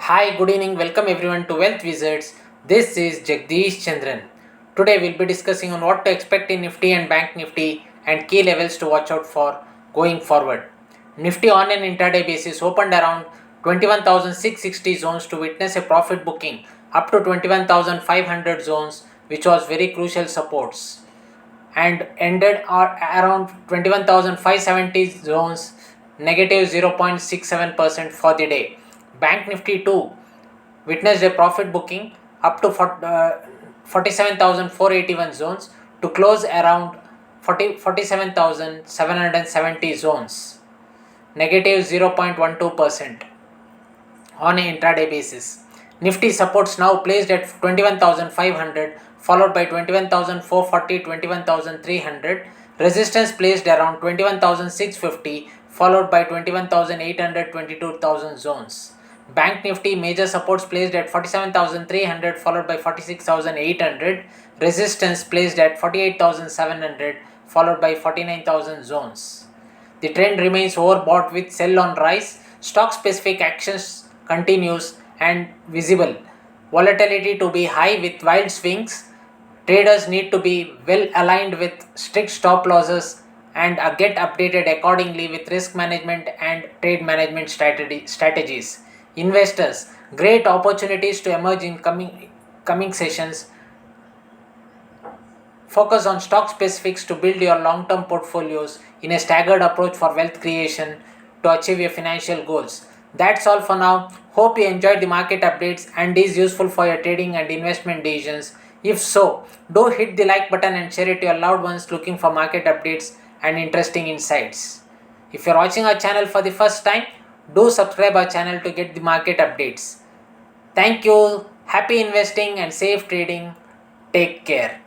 Hi, good evening. Welcome everyone to Wealth Wizards. This is Jagadish Chandran. Today we'll be discussing on what to expect in Nifty and Bank Nifty and key levels to watch out for going forward. Nifty on an intraday basis opened around 21,660 zones to witness a profit booking up to 21,500 zones, which was very crucial supports, and ended around 21,570 zones, negative 0.67% for the day. Bank Nifty 2 witnessed a profit booking up to 47,481 zones to close around 47,770 zones, negative 0.12% on an intraday basis. Nifty supports now placed at 21,500, followed by 21,440, 21,300. Resistance placed around 21,650, followed by 21,800, 22,000 zones. Bank Nifty major supports placed at 47,300, followed by 46,800. Resistance placed at 48,700, followed by 49,000 zones. The trend remains overbought with sell on rise. Stock specific actions continues and visible. Volatility to be high with wild swings. Traders need to be well aligned with strict stop losses and get updated accordingly with risk management and trade management strategies. Investors, great opportunities to emerge in coming sessions. Focus on stock specifics to build your long-term portfolios in a staggered approach for wealth creation to achieve your financial goals. That's all for now. Hope you enjoyed the market updates and is useful for your trading and investment decisions. If so, do hit the like button and share it to your loved ones looking for market updates and interesting insights. If you're watching our channel for the first time, do subscribe our channel to get the market updates. Thank you. Happy investing and safe trading. Take care.